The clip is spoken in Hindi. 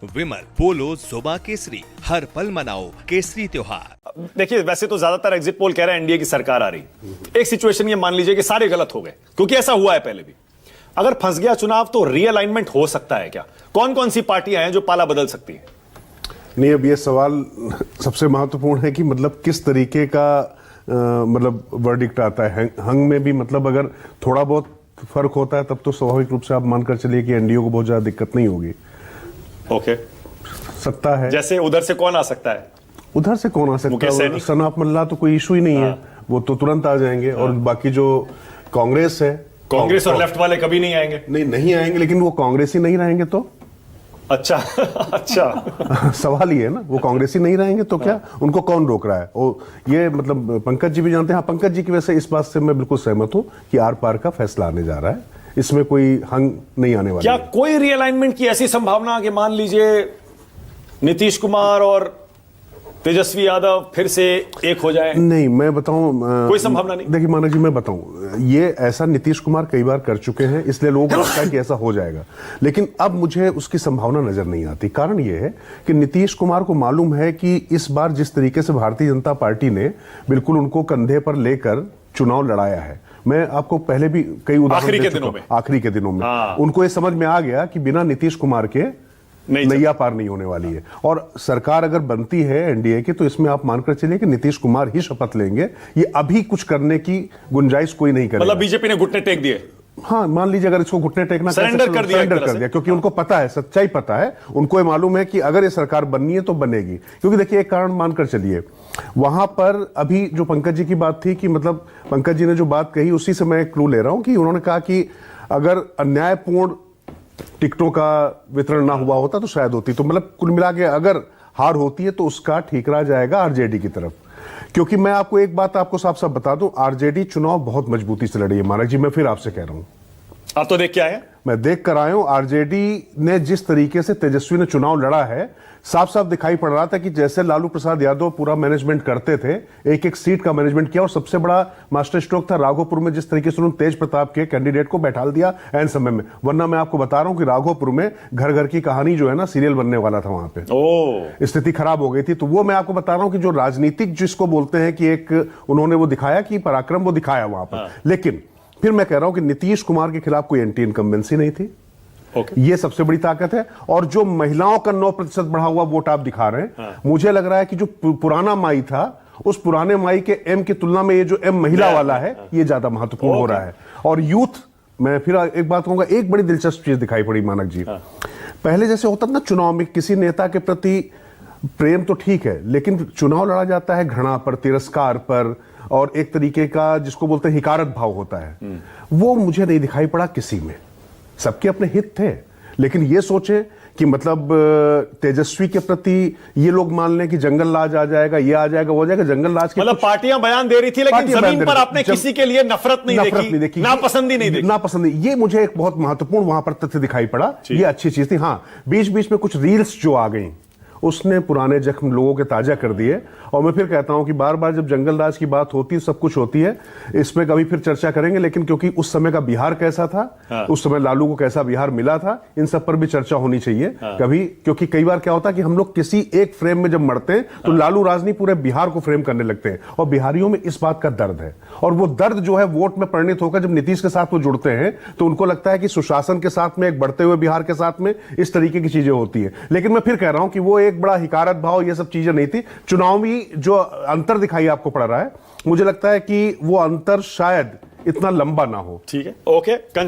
विमल पोलो जुबा केसरी, हर पल मनाओ केसरी त्योहार। देखिए, वैसे तो ज्यादातर एग्जिट पोल कह रहे हैं एनडीए की सरकार आ रही। एक सिचुएशन ये मान लीजिए कि सारे गलत हो गए, क्योंकि ऐसा हुआ है पहले भी। अगर फंस गया चुनाव तो रीअलाइनमेंट हो सकता है क्या? कौन कौन सी पार्टियां हैं जो पाला बदल सकती हैं? नहीं, अब ये सवाल सबसे महत्वपूर्ण है कि मतलब किस तरीके का मतलब वर्डिक्ट आता है। हंग में भी मतलब अगर थोड़ा बहुत फर्क होता है तब तो स्वाभाविक रूप से आप मानकर चलिए कि एनडीए को बहुत ज्यादा दिक्कत नहीं होगी। ओके, सकता है। जैसे उधर से कौन आ सकता है? उधर से कौन आ सकता है? सनाफ मल्ला तो कोई इशू ही नहीं है, वो तो तुरंत आ जाएंगे। और बाकी जो कांग्रेस है, कांग्रेस और लेफ्ट वाले कभी नहीं आएंगे। नहीं आएंगे, लेकिन वो कांग्रेस ही नहीं रहेंगे तो अच्छा अच्छा सवाल ये है ना, वो कांग्रेस ही नहीं रहेंगे तो क्या उनको कौन रोक रहा है? वो ये मतलब पंकज जी भी जानते हैं। हाँ, पंकज जी की वजह से इस बात से मैं बिल्कुल सहमत हूं कि आर पार का फैसला आने जा रहा है, इसमें कोई हंग नहीं आने वाला। क्या कोई रीअलाइनमेंट की ऐसी संभावना कि मान लीजिए नीतीश कुमार और तेजस्वी यादव फिर से एक हो जाए? नहीं, मैं बताऊं, कोई संभावना नहीं। देखिए मानक जी, मैं बताऊं, ये ऐसा नीतीश कुमार कई बार कर चुके हैं, इसलिए लोगों को लगता है कि ऐसा हो जाएगा। लेकिन अब मुझे उसकी संभावना नजर नहीं आती। कारण ये है कि नीतीश कुमार को मालूम है कि इस बार जिस तरीके से भारतीय जनता पार्टी ने बिल्कुल उनको कंधे पर लेकर चुनाव लड़ाया है, मैं आपको पहले भी कई उदाहरण आखिरी के दिनों में उनको ये समझ में आ गया कि बिना नीतीश कुमार के नैया पार नहीं होने वाली है। और सरकार अगर बनती है एनडीए की, तो इसमें आप मानकर चलिए कि नीतीश कुमार ही शपथ लेंगे। ये अभी कुछ करने की गुंजाइश कोई नहीं करेगा। मतलब बीजेपी ने घुटने टेक दिए? हाँ, मान लीजिए अगर इसको घुटने टेकना, सरेंडर कर दिया, क्योंकि उनको पता है, सच्चाई पता है उनको। ये मालूम है कि अगर ये सरकार बननी है तो बनेगी। क्योंकि देखिए, एक कारण मानकर चलिए, वहां पर अभी जो पंकज जी की बात थी कि मतलब पंकज जी ने जो बात कही, उसी से मैं क्लू ले रहा हूं कि उन्होंने कहा कि अगर अन्यायपूर्ण टिकटों का वितरण ना हुआ होता तो शायद होती। तो मतलब कुल मिला के अगर हार होती है तो उसका ठीकरा जाएगा आरजेडी की तरफ। क्योंकि मैं आपको एक बात आपको साफ साफ बता दूं, आरजेडी चुनाव बहुत मजबूती से लड़ी है मानक जी। मैं फिर आपसे कह रहा हूं, आप तो देख के आए हैं। मैं देख कर आया हूं। आरजेडी ने जिस तरीके से तेजस्वी ने चुनाव लड़ा है, साफ साफ दिखाई पड़ रहा था कि जैसे लालू प्रसाद यादव पूरा मैनेजमेंट करते थे, एक एक सीट का मैनेजमेंट किया। और सबसे बड़ा मास्टर स्ट्रोक था राघोपुर में, जिस तरीके से उन्होंने तेज प्रताप के कैंडिडेट को बैठाल दिया एन समय में। वरना मैं आपको बता रहा हूं कि राघोपुर में घर घर की कहानी जो है ना, सीरियल बनने वाला था वहां पे। स्थिति खराब हो गई थी। तो वो मैं आपको बता रहा हूं कि जो राजनीतिक जिसको बोलते हैं कि एक उन्होंने वो दिखाया कि पराक्रम वो दिखाया वहां पर। लेकिन फिर मैं कह रहा हूं कि नीतीश कुमार के खिलाफ कोई एंटी इनकम्बेंसी नहीं थी। ये सबसे बड़ी ताकत है। और जो महिलाओं का 9% बढ़ा हुआ वोट आप दिखा रहे हैं, मुझे लग रहा है कि जो पुराना माई था, उस पुराने माई के एम की तुलना में ये जो एम महिला वाला है, ये ज्यादा महत्वपूर्ण हो रहा है। और यूथ, मैं फिर एक बात कहूंगा, एक बड़ी दिलचस्प चीज दिखाई पड़ी मानक जी। पहले जैसे होता ना, चुनाव में किसी नेता के प्रति प्रेम तो ठीक है, लेकिन चुनाव लड़ा जाता है घृणा पर, तिरस्कार पर, और एक तरीके का जिसको बोलते हैं हिकारत भाव होता है। वो मुझे नहीं दिखाई पड़ा किसी में। सबके अपने हित थे, लेकिन ये सोचे कि मतलब तेजस्वी के प्रति ये लोग मान लें कि जंगल राज आ जाएगा, ये आ जाएगा, वो आ जाएगा। जंगल राज के मतलब पार्टियां बयान दे रही थी, लेकिन जमीन पर आपने किसी के लिए नफरत नहीं देखी, नापसंदी नहीं देखी। नापसंदी, ये मुझे एक बहुत महत्वपूर्ण वहां पर तथ्य दिखाई पड़ा। ये अच्छी चीज थी। हाँ, बीच बीच में कुछ रील्स जो आ गई, उसने पुराने जख्म लोगों के ताजा कर दिए। और मैं फिर कहता हूं कि बार बार जब जंगल राज की बात होती है, सब कुछ होती है, इसमें कभी फिर चर्चा करेंगे। लेकिन क्योंकि उस समय का बिहार कैसा था, उस समय लालू को कैसा बिहार मिला था, इन सब पर भी चर्चा होनी चाहिए कभी। क्योंकि कई बार क्या होता है कि हम लोग किसी एक फ्रेम में जब मरते हैं तो लालू राजनी पूरे बिहार को फ्रेम करने लगते हैं। और बिहारियों में इस बात का दर्द है, और वो दर्द जो है वोट में परिणित होकर जब नीतीश के साथ वो जुड़ते हैं तो उनको लगता है कि सुशासन के साथ में, एक बढ़ते हुए बिहार के साथ में इस तरीके की चीजें होती है। लेकिन मैं फिर कह रहा हूं कि वो एक बड़ा हिकारत भाव, ये सब चीजें नहीं थी। चुनावी जो अंतर दिखाई आपको पड़ रहा है, मुझे लगता है कि वो अंतर शायद इतना लंबा ना हो। ठीक है, ओके।